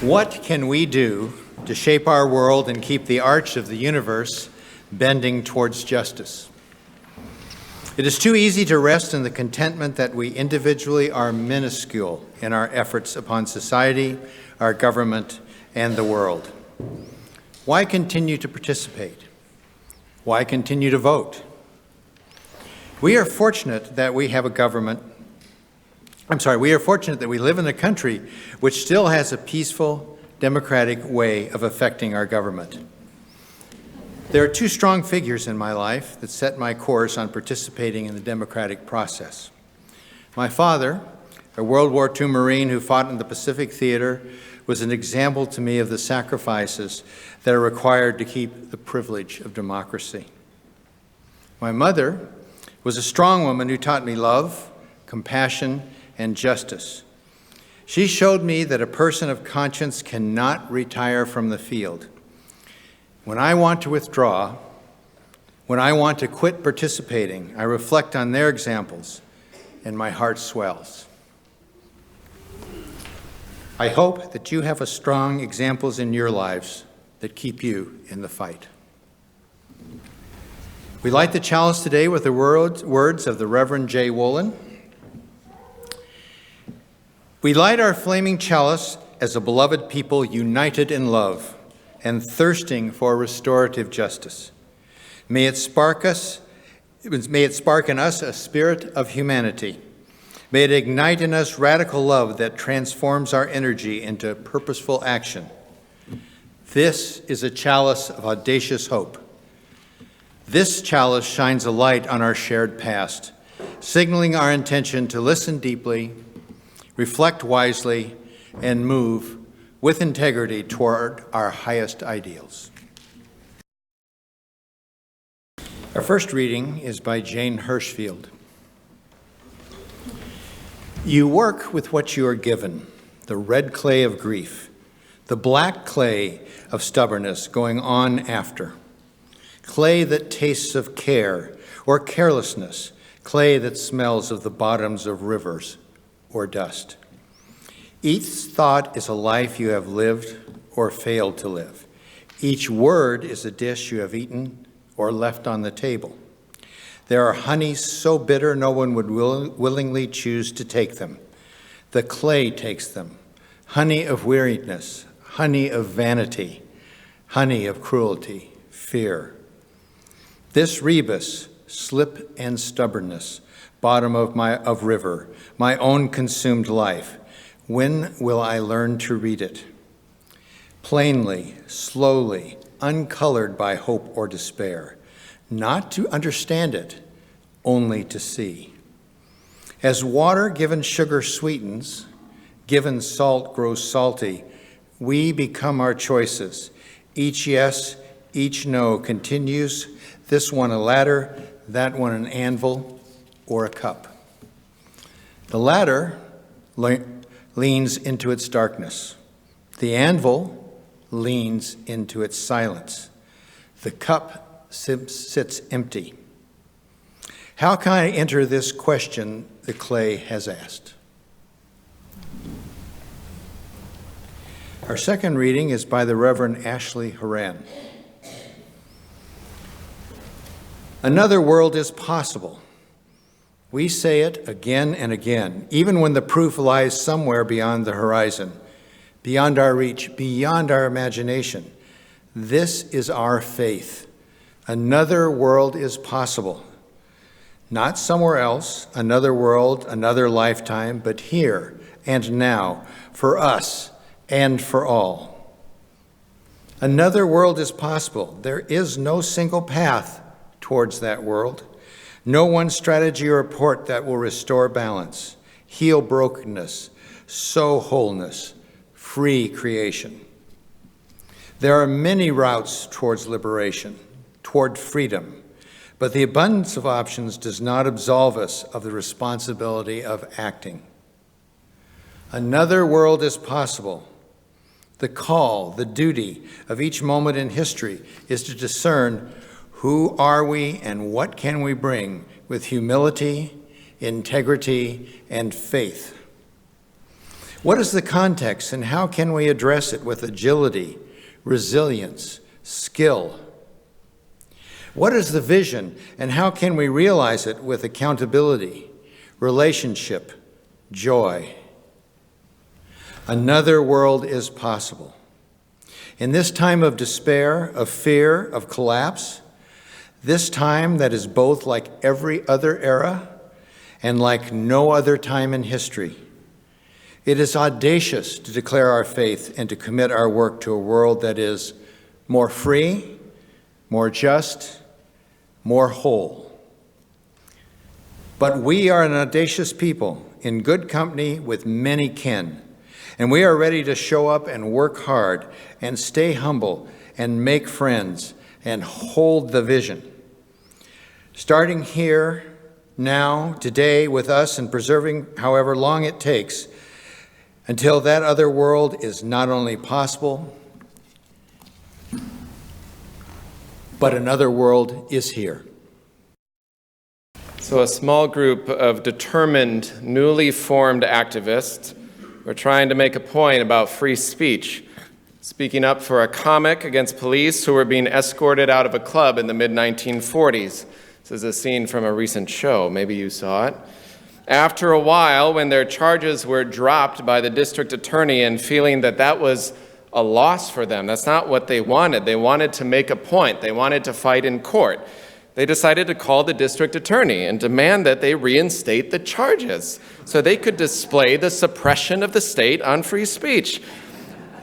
What can we do to shape our world and keep the arch of the universe bending towards justice? It is too easy to rest in the contentment that we individually are minuscule in our efforts upon society, our government, and the world. Why continue to participate? Why continue to vote? We are fortunate that we have a government. We are fortunate that we live in a country which still has a peaceful, democratic way of affecting our government. There are two strong figures in my life that set my course on participating in the democratic process. My father, a World War II Marine who fought in the Pacific Theater, was an example to me of the sacrifices that are required to keep the privilege of democracy. My mother was a strong woman who taught me love, compassion, and justice. She showed me that a person of conscience cannot retire from the field. When I want to withdraw, when I want to quit participating, I reflect on their examples and my heart swells. I hope that you have strong examples in your lives that keep you in the fight. We light the chalice today with the words of the Reverend J. Wolin. We light our flaming chalice as a beloved people united in love and thirsting for restorative justice. May it spark in us a spirit of humanity. May it ignite in us radical love that transforms our energy into purposeful action. This is a chalice of audacious hope. This chalice shines a light on our shared past, signaling our intention to listen deeply, reflect wisely, and move with integrity toward our highest ideals. Our first reading is by Jane Hirschfeld. You work with what you are given, the red clay of grief, the black clay of stubbornness going on after, clay that tastes of care or carelessness, clay that smells of the bottoms of rivers or dust. Each thought is a life you have lived or failed to live. Each word is a dish you have eaten or left on the table. There are honeys so bitter no one would willingly choose to take them. The clay takes them. Honey of weariness, honey of vanity, honey of cruelty, fear. This rebus, slip and stubbornness, bottom of river, my own consumed life. When will I learn to read it? Plainly, slowly, uncolored by hope or despair. Not to understand it, only to see. As water given sugar sweetens, given salt grows salty, we become our choices. Each yes, each no continues, this one a ladder, that one an anvil or a cup. The ladder leans into its darkness. The anvil leans into its silence. The cup sits empty. How can I enter this question the clay has asked? Our second reading is by the Reverend Ashley Horan. Another world is possible. We say it again and again, even when the proof lies somewhere beyond the horizon, beyond our reach, beyond our imagination. This is our faith. Another world is possible. Not somewhere else, another world, another lifetime, but here and now, for us and for all. Another world is possible. There is no single path towards that world. No one strategy or report that will restore balance, heal brokenness, sow wholeness, free creation. There are many routes towards liberation, toward freedom, but the abundance of options does not absolve us of the responsibility of acting. Another world is possible. The call, the duty of each moment in history is to discern who are we and what can we bring with humility, integrity, and faith. What is the context, and how can we address it with agility, resilience, skill? What is the vision, and how can we realize it with accountability, relationship, joy? Another world is possible. In this time of despair, of fear, of collapse, this time that is both like every other era and like no other time in history, it is audacious to declare our faith and to commit our work to a world that is more free, more just, more whole. But we are an audacious people in good company with many kin, and we are ready to show up and work hard and stay humble and make friends and hold the vision. Starting here, now, today with us and preserving however long it takes until that other world is not only possible, but another world is here. So a small group of determined, newly formed activists were trying to make a point about free speech, speaking up for a comic against police who were being escorted out of a club in the mid-1940s. This is a scene from a recent show. Maybe you saw it. After a while, when their charges were dropped by the district attorney and feeling that that was a loss for them, that's not what they wanted. They wanted to make a point. They wanted to fight in court. They decided to call the district attorney and demand that they reinstate the charges so they could display the suppression of the state on free speech.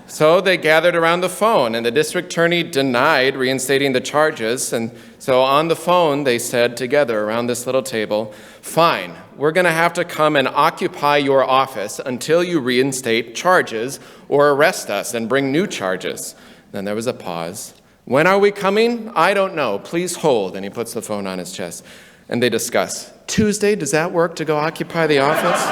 So they gathered around the phone, and the district attorney denied reinstating the charges. And so on the phone, they said together around this little table, "Fine, we're going to have to come and occupy your office until you reinstate charges or arrest us and bring new charges." Then there was a pause. "When are we coming? I don't know. Please hold." And he puts the phone on his chest. And they discuss, "Tuesday, does that work to go occupy the office?"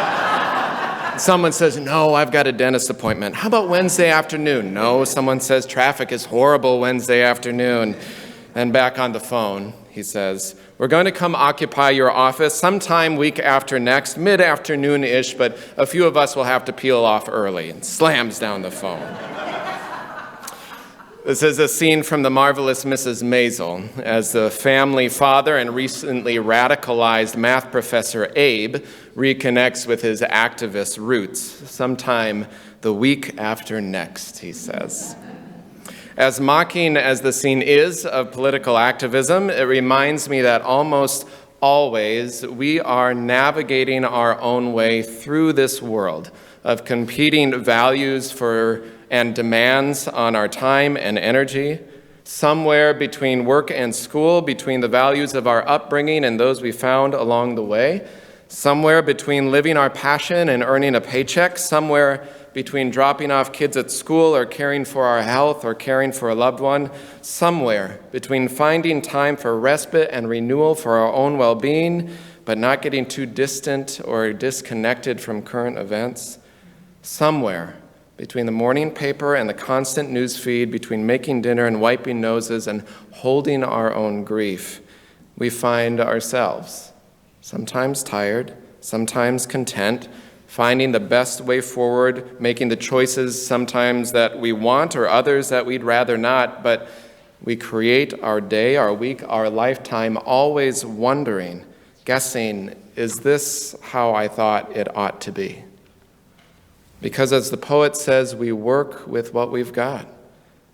Someone says, "No, I've got a dentist appointment." "How about Wednesday afternoon?" "No." Someone says, "Traffic is horrible Wednesday afternoon." And back on the phone, he says, "We're going to come occupy your office sometime week after next, mid-afternoon-ish, but a few of us will have to peel off early." And slams down the phone. This is a scene from The Marvelous Mrs. Maisel, as the family father and recently radicalized math professor Abe reconnects with his activist roots. "Sometime the week after next," he says. As mocking as the scene is of political activism, it reminds me that almost always we are navigating our own way through this world of competing values and demands on our time and energy, somewhere between work and school, between the values of our upbringing and those we found along the way, somewhere between living our passion and earning a paycheck, somewhere between dropping off kids at school or caring for our health or caring for a loved one, somewhere between finding time for respite and renewal for our own well-being, but not getting too distant or disconnected from current events, somewhere between the morning paper and the constant news feed, between making dinner and wiping noses and holding our own grief, we find ourselves, sometimes tired, sometimes content, finding the best way forward, making the choices sometimes that we want or others that we'd rather not, but we create our day, our week, our lifetime, always wondering, guessing, is this how I thought it ought to be? Because as the poet says, we work with what we've got.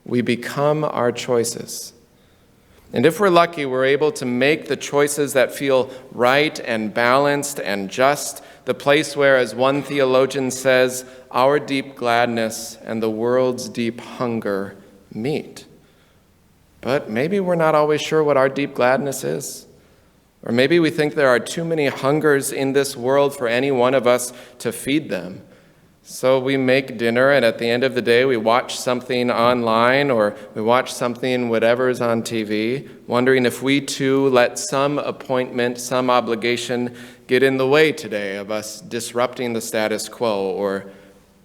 We become our choices. And if we're lucky, we're able to make the choices that feel right and balanced and just, the place where, as one theologian says, our deep gladness and the world's deep hunger meet. But maybe we're not always sure what our deep gladness is. Or maybe we think there are too many hungers in this world for any one of us to feed them. So we make dinner, and at the end of the day, we watch something online or we watch something, whatever's on TV, wondering if we too let some appointment, some obligation get in the way today of us disrupting the status quo or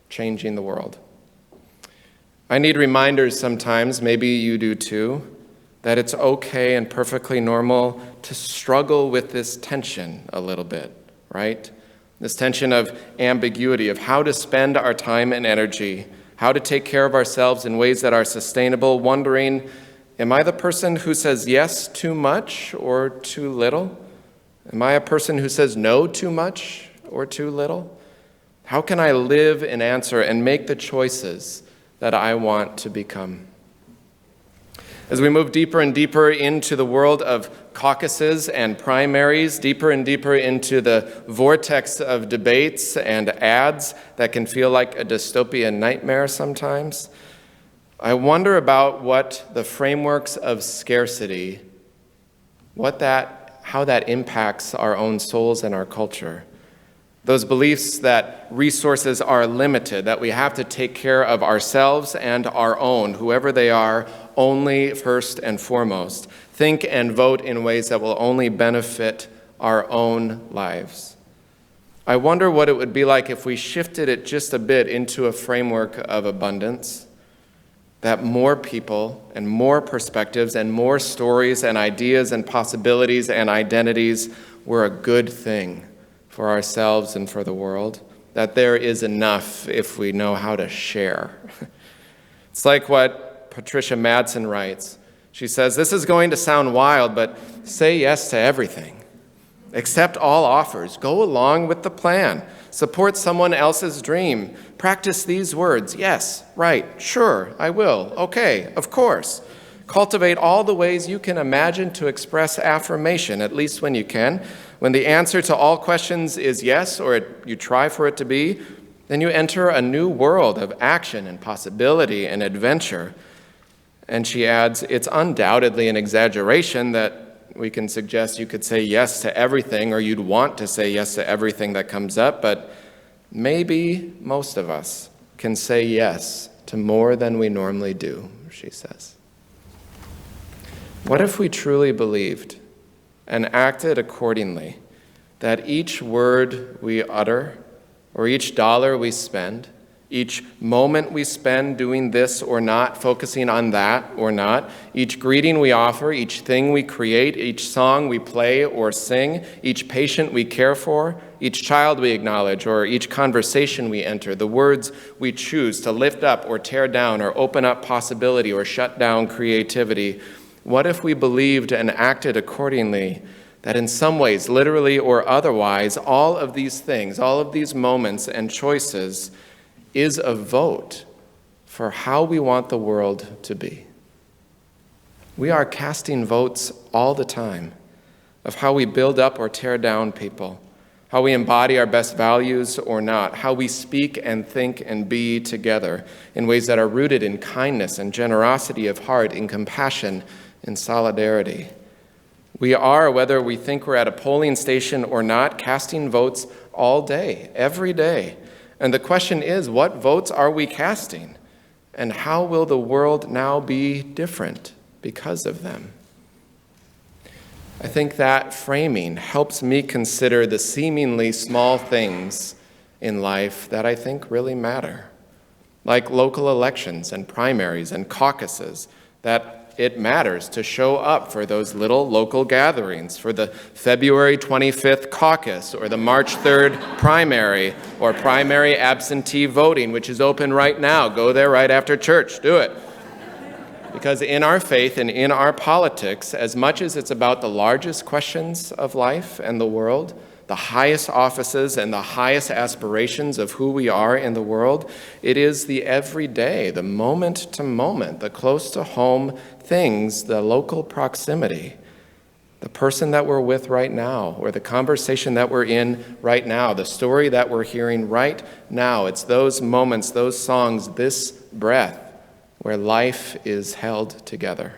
changing the world. I need reminders sometimes, maybe you do too, that it's okay and perfectly normal to struggle with this tension a little bit, right? this tension of ambiguity, of how to spend our time and energy, how to take care of ourselves in ways that are sustainable, wondering, am I the person who says yes too much or too little? Am I a person who says no too much or too little? How can I live in answer and make the choices that I want to become? As we move deeper and deeper into the world of caucuses and primaries, deeper and deeper into the vortex of debates and ads that can feel like a dystopian nightmare sometimes, I wonder about what the frameworks of scarcity, how that impacts our own souls and our culture. Those beliefs that resources are limited, that we have to take care of ourselves and our own, whoever they are, only first and foremost. Think and vote in ways that will only benefit our own lives. I wonder what it would be like if we shifted it just a bit into a framework of abundance, that more people and more perspectives and more stories and ideas and possibilities and identities were a good thing for ourselves and for the world, that there is enough if we know how to share. It's like what Patricia Madsen writes. She says, this is going to sound wild, but say yes to everything. Accept all offers. Go along with the plan. Support someone else's dream. Practice these words. Yes, right, sure, I will. Okay, of course. Cultivate all the ways you can imagine to express affirmation, at least when you can. When the answer to all questions is yes, or you try for it to be, then you enter a new world of action and possibility and adventure. And she adds, it's undoubtedly an exaggeration that we can suggest you could say yes to everything, or you'd want to say yes to everything that comes up, but maybe most of us can say yes to more than we normally do, she says. What if we truly believed and acted accordingly, that each word we utter, or each dollar we spend, each moment we spend doing this or not, focusing on that or not, each greeting we offer, each thing we create, each song we play or sing, each patient we care for, each child we acknowledge, or each conversation we enter, the words we choose to lift up or tear down or open up possibility or shut down creativity, what if we believed and acted accordingly, that in some ways, literally or otherwise, all of these things, all of these moments and choices is a vote for how we want the world to be? We are casting votes all the time of how we build up or tear down people, how we embody our best values or not, how we speak and think and be together in ways that are rooted in kindness and generosity of heart, in compassion, in solidarity. We are, whether we think we're at a polling station or not, casting votes all day, every day. And the question is, what votes are we casting? And how will the world now be different because of them? I think that framing helps me consider the seemingly small things in life that I think really matter, like local elections and primaries and caucuses, that it matters to show up for those little local gatherings, for the February 25th caucus or the March 3rd primary or primary absentee voting, which is open right now. Go there right after church. Do it. Because in our faith and in our politics, as much as it's about the largest questions of life and the world, the highest offices and the highest aspirations of who we are in the world, it is the everyday, the moment to moment, the close to home things, the local proximity, the person that we're with right now, or the conversation that we're in right now, the story that we're hearing right now. It's those moments, those songs, this breath where life is held together.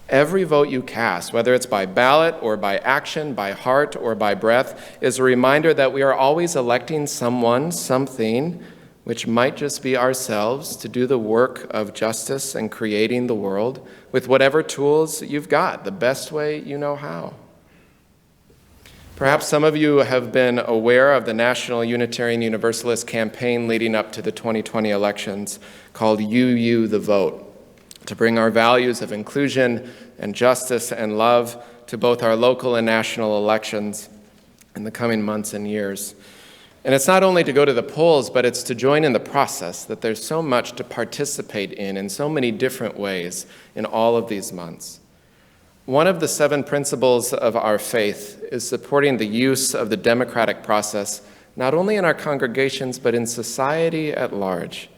Every vote you cast, whether it's by ballot or by action, by heart or by breath, is a reminder that we are always electing someone, something, which might just be ourselves, to do the work of justice and creating the world with whatever tools you've got, the best way you know how. Perhaps some of you have been aware of the National Unitarian Universalist campaign leading up to the 2020 elections called You, the Vote, to bring our values of inclusion and justice and love to both our local and national elections. in the coming months and years. And it's not only to go to the polls, but it's to join in the process, that there's so much to participate in so many different ways in all of these months. One of the 7 principles of our faith is supporting the use of the democratic process, not only in our congregations, but in society at large.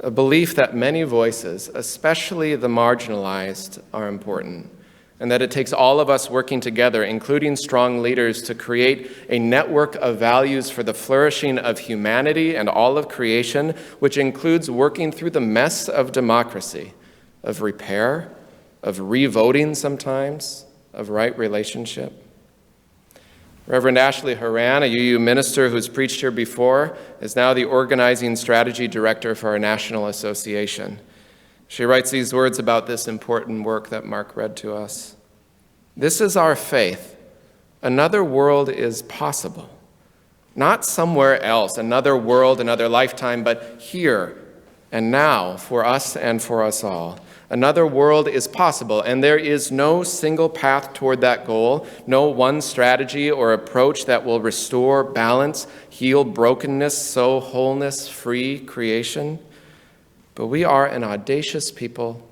A belief that many voices, especially the marginalized, are important, and that it takes all of us working together, including strong leaders, to create a network of values for the flourishing of humanity and all of creation, which includes working through the mess of democracy, of repair, of re-voting sometimes, of right relationship. Reverend Ashley Horan, a UU minister who's preached here before, is now the organizing strategy director for our national association. She writes these words about this important work that Mark read to us. This is our faith. Another world is possible. Not somewhere else, another world, another lifetime, but here and now for us and for us all. Another world is possible, and there is no single path toward that goal, no one strategy or approach that will restore balance, heal brokenness, sow wholeness, free creation. But we are an audacious people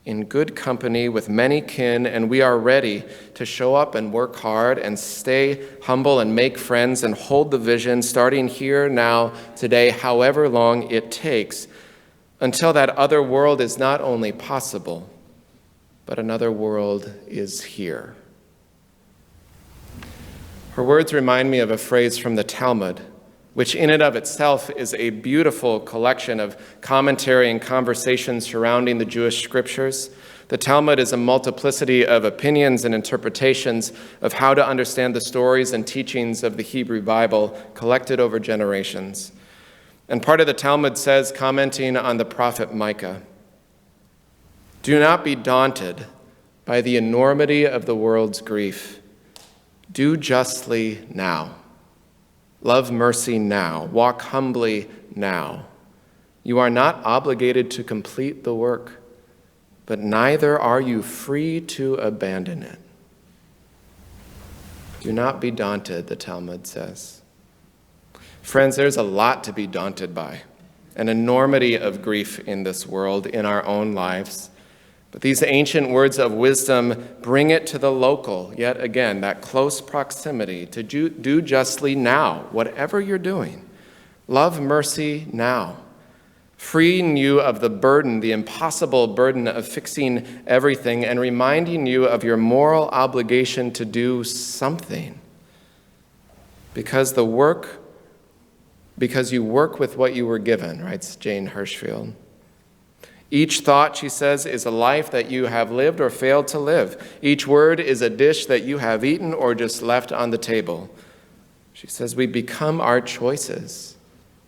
in good company with many kin, and we are ready to show up and work hard and stay humble and make friends and hold the vision, starting here, now, today, however long it takes, until that other world is not only possible, but another world is here. Her words remind me of a phrase from the Talmud, which in and of itself is a beautiful collection of commentary and conversation surrounding the Jewish scriptures. The Talmud is a multiplicity of opinions and interpretations of how to understand the stories and teachings of the Hebrew Bible collected over generations. And part of the Talmud says, commenting on the prophet Micah, "Do not be daunted by the enormity of the world's grief. Do justly now. Love mercy now. Walk humbly now. You are not obligated to complete the work, but neither are you free to abandon it." Do not be daunted, the Talmud says. Friends, there's a lot to be daunted by, an enormity of grief in this world, in our own lives. But these ancient words of wisdom bring it to the local, yet again, that close proximity to do justly now, whatever you're doing. Love mercy now, freeing you of the burden, the impossible burden of fixing everything, and reminding you of your moral obligation to do something. Because you work with what you were given, writes Jane Hirschfeld. Each thought, she says, is a life that you have lived or failed to live. Each word is a dish that you have eaten or just left on the table. She says we become our choices.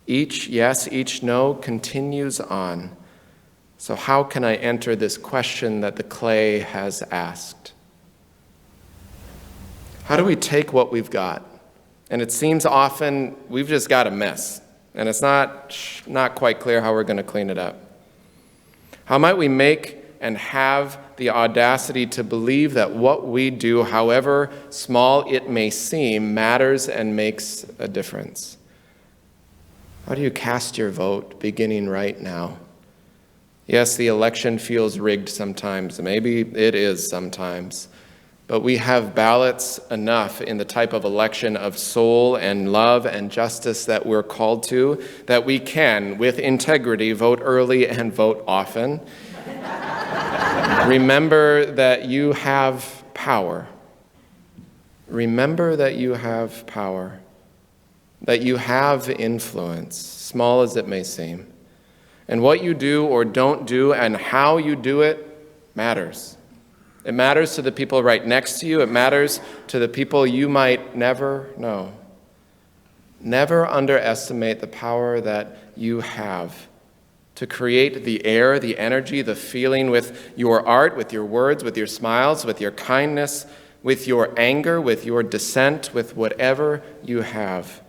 Each yes, each no continues on. So how can I enter this question that the clay has asked? How do we take what we've got? And it seems often we've just got a mess, and it's not quite clear how we're going to clean it up. How might we make and have the audacity to believe that what we do, however small it may seem, matters and makes a difference? How do you cast your vote beginning right now? Yes, the election feels rigged sometimes. Maybe it is sometimes. But we have ballots enough in the type of election of soul and love and justice that we're called to, that we can, with integrity, vote early and vote often. Remember that you have power. Remember that you have power, that you have influence, small as it may seem. And what you do or don't do and how you do it matters. It matters to the people right next to you. It matters to the people you might never know. Never underestimate the power that you have to create the air, the energy, the feeling with your art, with your words, with your smiles, with your kindness, with your anger, with your dissent, with whatever you have.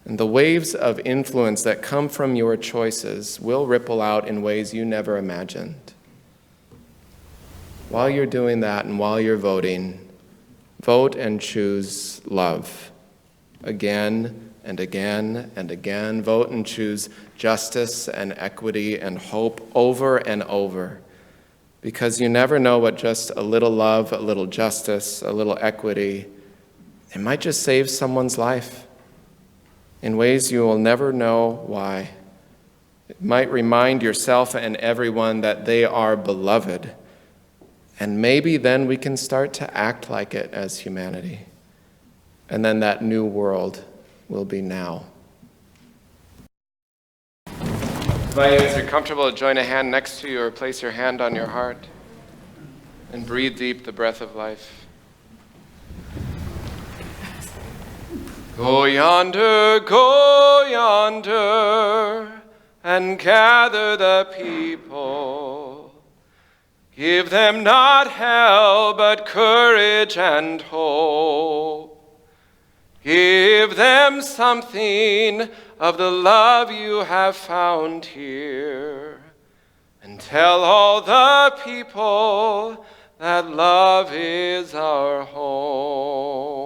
And the waves of influence that come from your choices will ripple out in ways you never imagined. While you're doing that and while you're voting, Vote and choose love. Again and again and again. Vote and choose justice and equity and hope over and over. Because you never know what just a little love, a little justice, a little equity, it might just save someone's life in ways you will never know why. It might remind yourself and everyone that they are beloved. And maybe then we can start to act like it as humanity. And then that new world will be now. Invite you, as you're comfortable, to join a hand next to you or place your hand on your heart and breathe deep the breath of life. Go yonder, and gather the people. Give them not hell, but courage and hope. Give them something of the love you have found here, and tell all the people that love is our home.